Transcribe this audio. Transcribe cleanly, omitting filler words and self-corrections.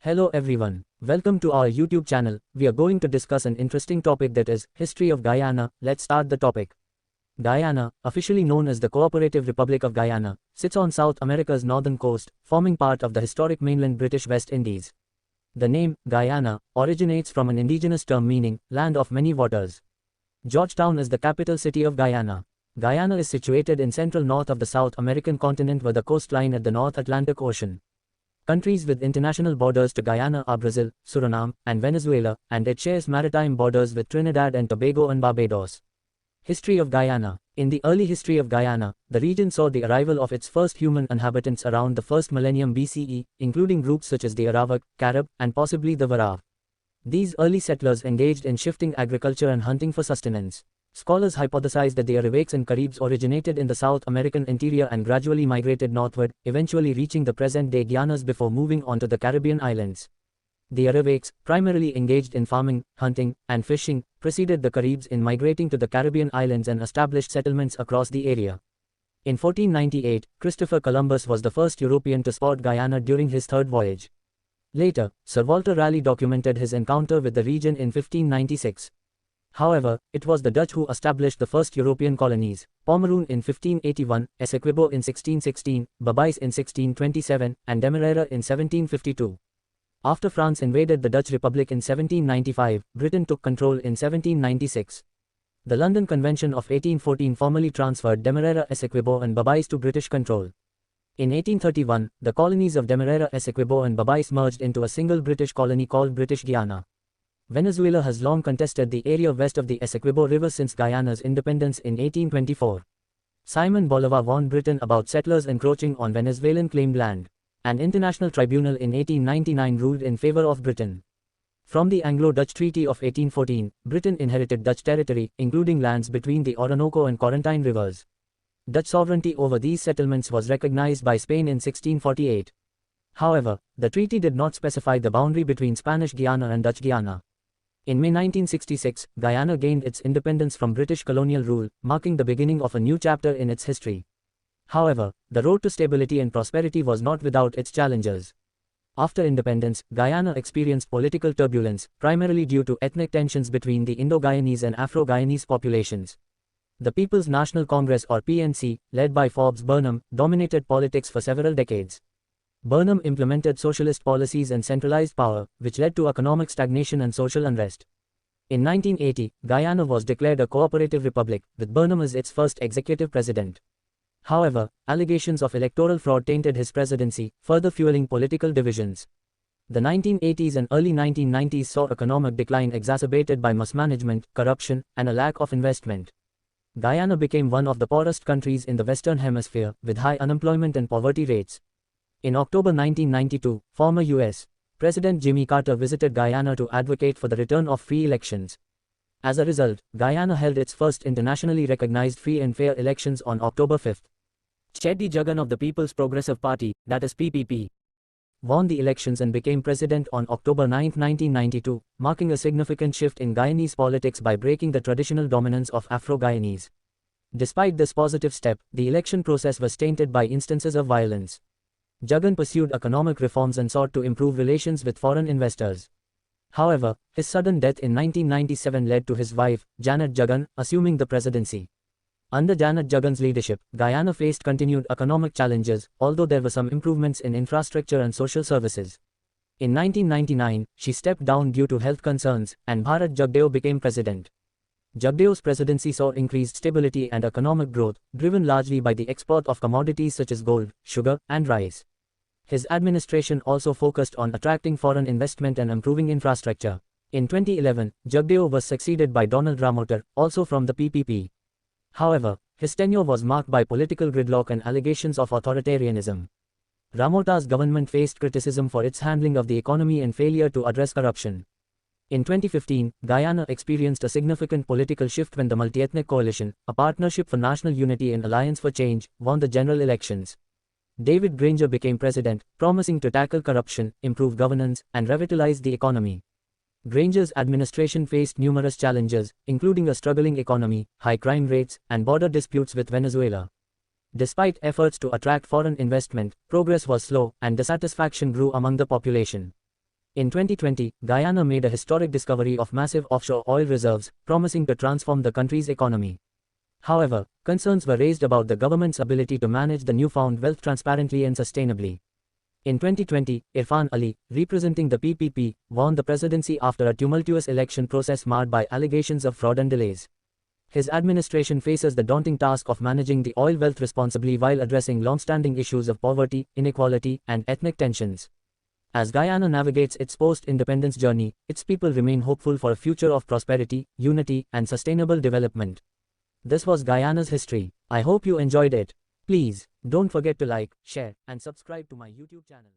Hello everyone, welcome to our YouTube channel. We are going to discuss an interesting topic, that is, history of Guyana. Let's start the topic. Guyana, officially known as the Cooperative Republic of Guyana, sits on South America's northern coast, forming part of the historic mainland British West Indies. The name, Guyana, originates from an indigenous term meaning, land of many waters. Georgetown is the capital city of Guyana. Guyana is situated in central north of the South American continent with a coastline at the North Atlantic Ocean. Countries with international borders to Guyana are Brazil, Suriname, and Venezuela, and it shares maritime borders with Trinidad and Tobago and Barbados. History of Guyana. In the early history of Guyana, the region saw the arrival of its first human inhabitants around the first millennium BCE, including groups such as the Arawak, Carib, and possibly the Warao. These early settlers engaged in shifting agriculture and hunting for sustenance. Scholars hypothesize that the Arawaks and Caribs originated in the South American interior and gradually migrated northward, eventually reaching the present-day Guianas before moving on to the Caribbean islands. The Arawaks, primarily engaged in farming, hunting, and fishing, preceded the Caribs in migrating to the Caribbean islands and established settlements across the area. In 1498, Christopher Columbus was the first European to spot Guyana during his third voyage. Later, Sir Walter Raleigh documented his encounter with the region in 1596. However, it was the Dutch who established the first European colonies, Pomeroon in 1581, Essequibo in 1616, Babais in 1627, and Demerara in 1752. After France invaded the Dutch Republic in 1795, Britain took control in 1796. The London Convention of 1814 formally transferred Demerara, Essequibo and Babais to British control. In 1831, the colonies of Demerara, Essequibo and Babais merged into a single British colony called British Guiana. Venezuela has long contested the area west of the Essequibo River since Guyana's independence in 1824. Simon Bolivar warned Britain about settlers encroaching on Venezuelan claimed land. An international tribunal in 1899 ruled in favor of Britain. From the Anglo-Dutch Treaty of 1814, Britain inherited Dutch territory, including lands between the Orinoco and Corentyne rivers. Dutch sovereignty over these settlements was recognized by Spain in 1648. However, the treaty did not specify the boundary between Spanish Guiana and Dutch Guiana. In May 1966, Guyana gained its independence from British colonial rule, marking the beginning of a new chapter in its history. However, the road to stability and prosperity was not without its challenges. After independence, Guyana experienced political turbulence, primarily due to ethnic tensions between the Indo-Guyanese and Afro-Guyanese populations. The People's National Congress or PNC, led by Forbes Burnham, dominated politics for several decades. Burnham implemented socialist policies and centralized power, which led to economic stagnation and social unrest. In 1980, Guyana was declared a cooperative republic, with Burnham as its first executive president. However, allegations of electoral fraud tainted his presidency, further fueling political divisions. The 1980s and early 1990s saw economic decline exacerbated by mismanagement, corruption, and a lack of investment. Guyana became one of the poorest countries in the Western Hemisphere, with high unemployment and poverty rates. In October 1992, former U.S. President Jimmy Carter visited Guyana to advocate for the return of free elections. As a result, Guyana held its first internationally recognized free and fair elections on October 5. Cheddi Jagan of the People's Progressive Party, that is PPP, won the elections and became president on October 9, 1992, marking a significant shift in Guyanese politics by breaking the traditional dominance of Afro-Guyanese. Despite this positive step, the election process was tainted by instances of violence. Jagan pursued economic reforms and sought to improve relations with foreign investors. However, his sudden death in 1997 led to his wife, Janet Jagan, assuming the presidency. Under Janet Jagan's leadership, Guyana faced continued economic challenges, although there were some improvements in infrastructure and social services. In 1999, she stepped down due to health concerns, and Bharat Jagdeo became president. Jagdeo's presidency saw increased stability and economic growth, driven largely by the export of commodities such as gold, sugar, and rice. His administration also focused on attracting foreign investment and improving infrastructure. In 2011, Jagdeo was succeeded by Donald Ramotar, also from the PPP. However, his tenure was marked by political gridlock and allegations of authoritarianism. Ramotar's government faced criticism for its handling of the economy and failure to address corruption. In 2015, Guyana experienced a significant political shift when the Multi-Ethnic Coalition, a partnership for national unity and alliance for change, won the general elections. David Granger became president, promising to tackle corruption, improve governance, and revitalize the economy. Granger's administration faced numerous challenges, including a struggling economy, high crime rates, and border disputes with Venezuela. Despite efforts to attract foreign investment, progress was slow, and dissatisfaction grew among the population. In 2020, Guyana made a historic discovery of massive offshore oil reserves, promising to transform the country's economy. However, concerns were raised about the government's ability to manage the newfound wealth transparently and sustainably. In 2020, Irfan Ali, representing the PPP, won the presidency after a tumultuous election process marred by allegations of fraud and delays. His administration faces the daunting task of managing the oil wealth responsibly while addressing long-standing issues of poverty, inequality, and ethnic tensions. As Guyana navigates its post-independence journey, its people remain hopeful for a future of prosperity, unity, and sustainable development. This was Guyana's history. I hope you enjoyed it. Please, don't forget to like, share, and subscribe to my YouTube channel.